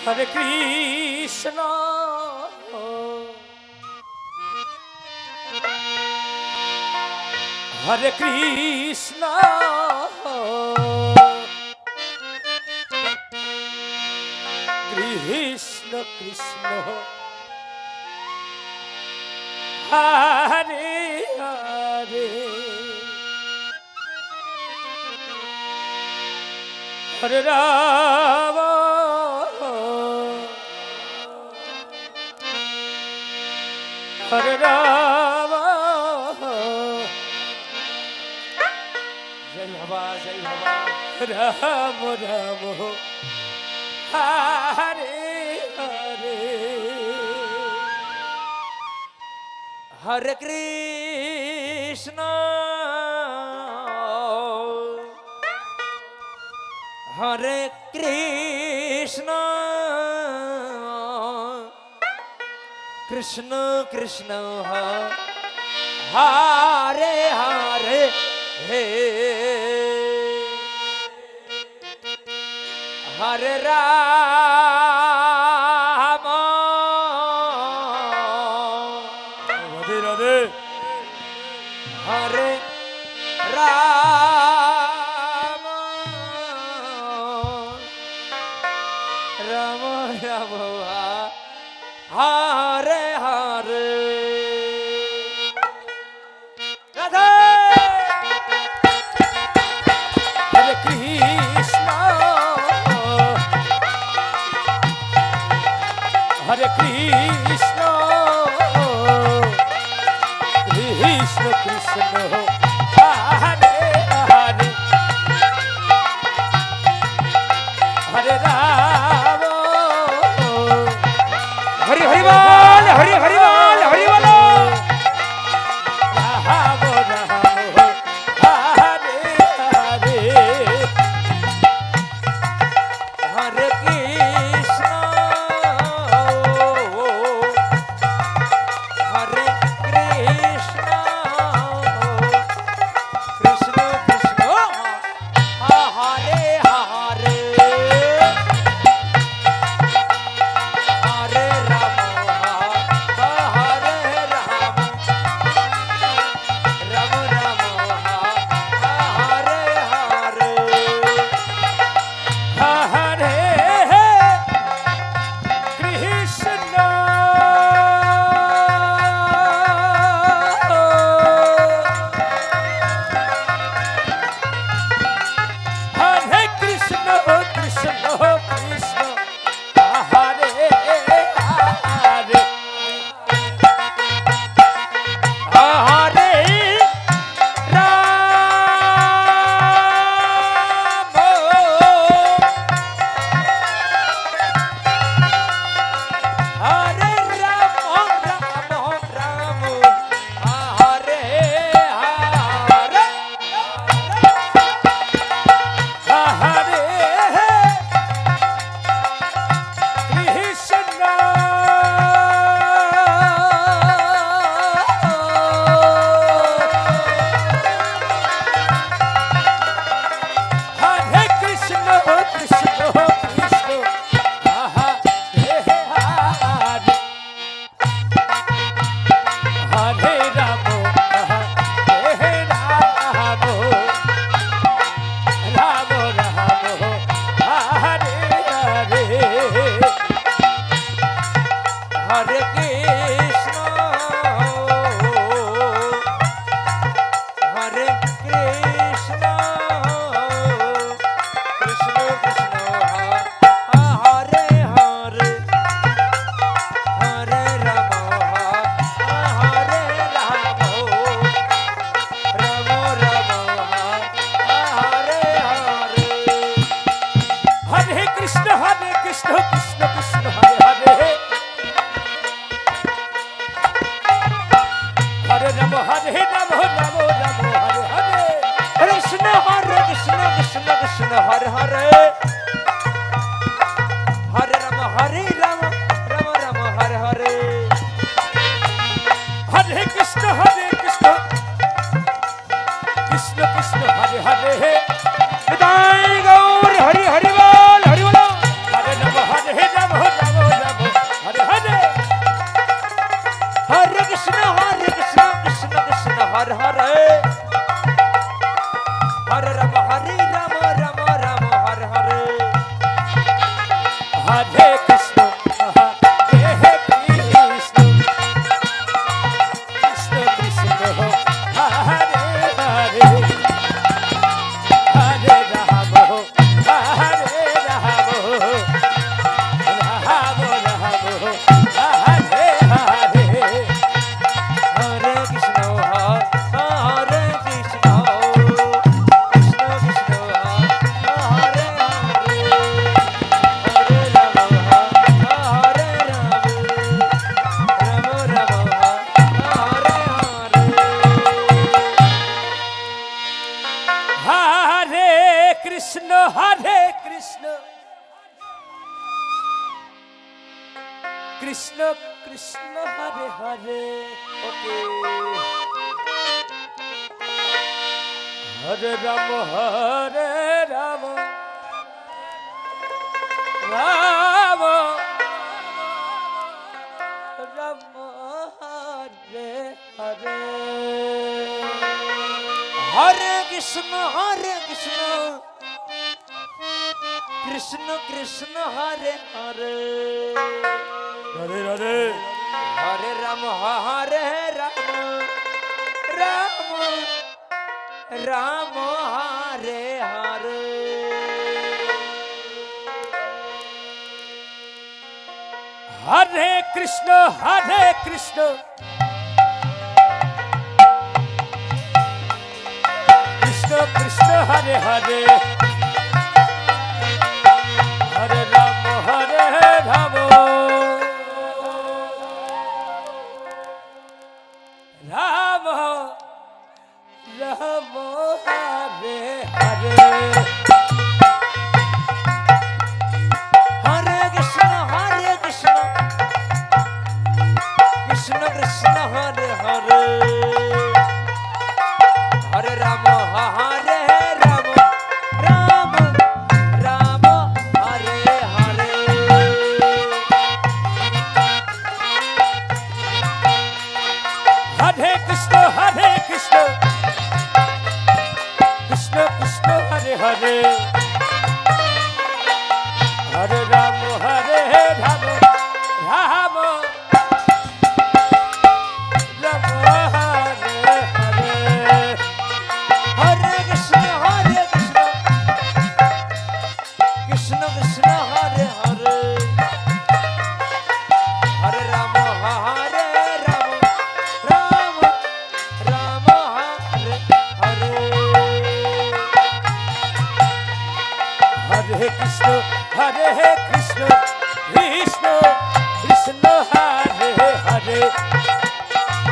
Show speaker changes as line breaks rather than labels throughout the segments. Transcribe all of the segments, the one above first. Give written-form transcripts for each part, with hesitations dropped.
হরে কৃষ্ণ হরে কৃষ্ণ কৃষ্ণ কৃষ্ণ হরে হরে হরে রাম হরে রাম জয় বাবা রাম রাম হরে হরে হরে কৃষ্ণ হরে কৃষ্ণ কৃষ্ণ কৃষ্ণ হরে হরে হে হরে রাম রাধে রাধে হরে রাম রাম রাম হরে হরে রাধে হরে কৃষ্ণ হরে কৃষ্ণ কৃষ্ণ কৃষ্ণ হরে হরে হরে রাম হরি হরি বল হরি হরি বল হরি বল রাম রাম হরে হরে হরে কৃষ্ণ হরে কৃষ্ণ কৃষ্ণ কৃষ্ণ হরে হরে হরে রাম হরে রাম রাম রাম হরে হরে হরে কৃষ্ণ হরে কৃষ্ণ কৃষ্ণ কৃষ্ণ হরে হরে হরে রাম হরে রাম রাম রাম হরে হরে হরে কৃষ্ণ হরে কৃষ্ণ কৃষ্ণ কৃষ্ণ হরে হরে হরে রাম হরে রাম রাম রাম হরে হরে হরে কৃষ্ণ হরে কৃষ্ণ কৃষ্ণ কৃষ্ণ হরে হরে হরে রাম হরে রাম রাম রাম হরে হরে হরে কৃষ্ণ কৃষ্ণ কৃষ্ণ হরে হরে হরে রাম রাম রাম হরে হরে কৃষ্ণ কৃষ্ণ কৃষ্ণ কৃষ্ণ হরে হরে হরে রাম রাম রাম হরে হরে হরে কৃষ্ণ কৃষ্ণ কৃষ্ণ কৃষ্ণ হরে হরে নিতাই গৌর হরি হরি বল হরে Ram Hare Krishna, Hare Krishna, Krishna Krishna, Hare Hare, Hare Rama, Hare Rama, Rama Rama, Hare Hare, Hare Krishna, Hare Krishna, Krishna Krishna, Hare Hare, Hare Rama, Hare Rama, Rama Rama, Hare Hare. Hare Krishna, Hare Krishna, Krishna Krishna, Hare Hare. Okay. Hare Rama, Hare Rama, Rama Rama, Hare Hare. Hare Krishna, Hare Krishna, Krishna Krishna, Hare Hare, Hare Hare, Hare Rama, Hare Rama, Rama Rama, Hare Hare. Hare Krishna, Hare Krishna, Krishna Krishna, Hare Hare, Hare Rama, Hare Rama, Rama Rama, Hare Hare. Hare Krishna, Hare Krishna, Krishna Krishna, Hare Hare, Hare Rama, Hare Rama, Rama Rama, Hare Hare. Hare Krishna, Hare Krishna, Krishna Krishna, Hare Hare, Hare Rama, Hare Rama, Rama Rama, Hare Hare. Hare Krishna, Hare Krishna, Krishna Krishna, Hare Hare, Hare Rama, Hare Rama, Rama Rama, Hare Hare. Hare Krishna, Hare Krishna, Krishna Krishna, Hare Hare,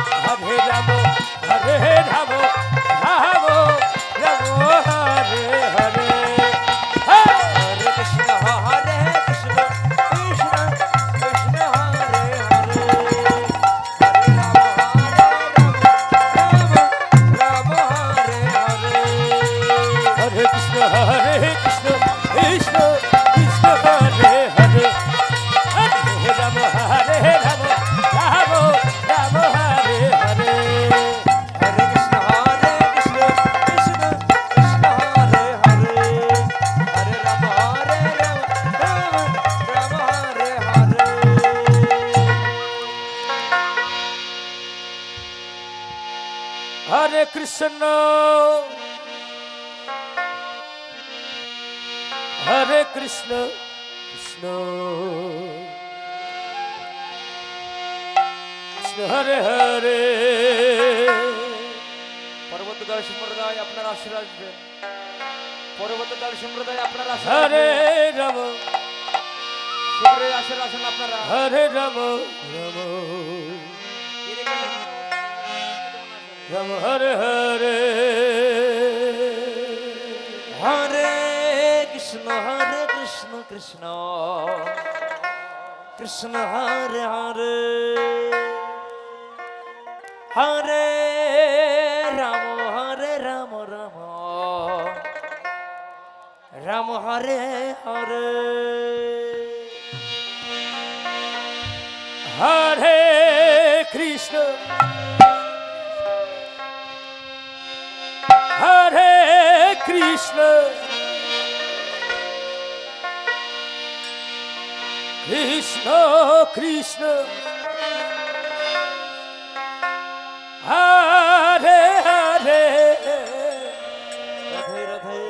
Hare Rama, Hare Rama, Rama Rama, Hare Hare. Hare Krishna, Hare Krishna, Krishna Krishna, Hare Hare, Hare Rama, Hare Rama, Rama Hare Hare. Hare Krishna, Hare Krishna, Krishna Krishna, Hare Hare, Hare Rama, Hare Rama, Rama Rama, Hare Hare. Hare Krishna, Hare Krishna, Krishna Krishna, Hare Hare, Hare Rama, Hare Rama, Rama Rama, Hare Hare. Hare Krishna, Hare Krishna, Krishna Krishna, Hare Hare. পরবর্তীকাল সম্প্রদায় আপনার আশীর্বাদ আসবেন, পরবর্তীকাল সম্প্রদায় আপনার আশীর্বাদ। হরে রাম, শীঘ্রই আশীর্বাদ আসেন আপনারা। হরে রাম, রাম হরে হরে, হরে কৃষ্ণ হরে কৃষ্ণ, কৃষ্ণ কৃষ্ণ হরে হরে, হরে রাম হরে রাম, রাম রাম হরে হরে, হরে কৃষ্ণ হরে কৃষ্ণ কৃষ্ণ কৃষ্ণ হরে হরে
রাধে রাধে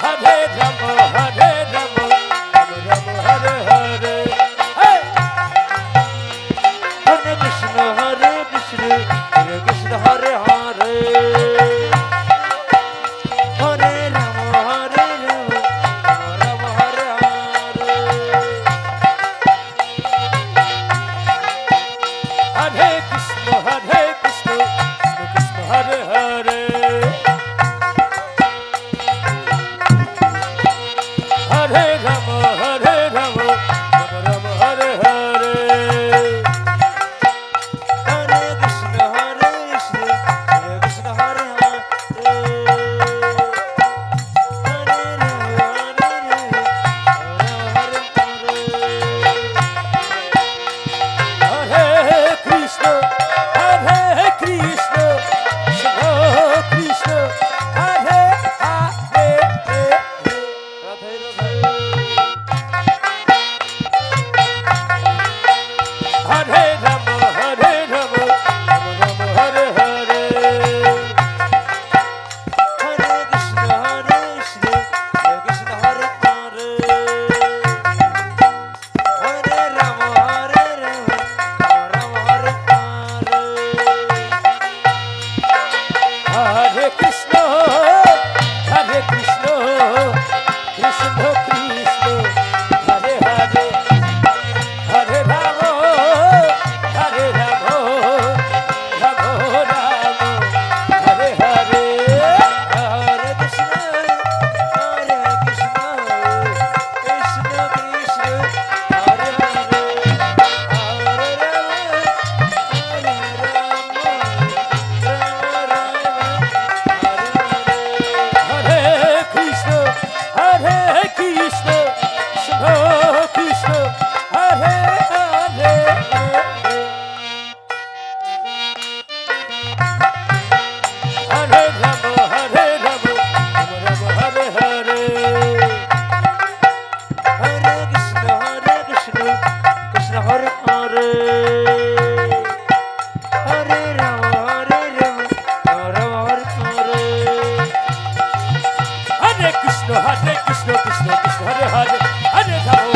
হরে রাম হরে রাম রাম রাম হরে হরে
হরে কৃষ্ণ কৃষ্ণ কৃষ্ণ হরে হরে হরে রাম রাম হরে হরে
হরে কৃষ্ণ কৃষ্ণ কৃষ্ণ হরে হরে হরে রাম রাম রাম হরে হরে
হরে কৃষ্ণ কৃষ্ণ হরে হরে হরে রাম
হরে কৃষ্ণ কৃষ্ণ কৃষ্ণ হরে হরে
রাধে রাধে
হরে রাম রাম রাম হরে হরে
হরে কৃষ্ণ কৃষ্ণ হরে হরে হরে রাম রাম হরে হরে
হরে কৃষ্ণ কৃষ্ণ কৃষ্ণ কৃষ্ণ হরে হরে হরে রাম রাম রাম হরে হরে
হরে কৃষ্ণ কৃষ্ণ কৃষ্ণ কৃষ্ণ হরে হরে হরে রাম হরে
হরে কৃষ্ণ কৃষ্ণ কৃষ্ণ কৃষ্ণ হরে হরে হরে রাম রাম রাম হরে হরে
হরে কৃষ্ণ কৃষ্ণ হরে হরে হরে রাম রাম হরে হরে
হরে কৃষ্ণ কৃষ্ণ কৃষ্ণ হরে হরে হরে রাম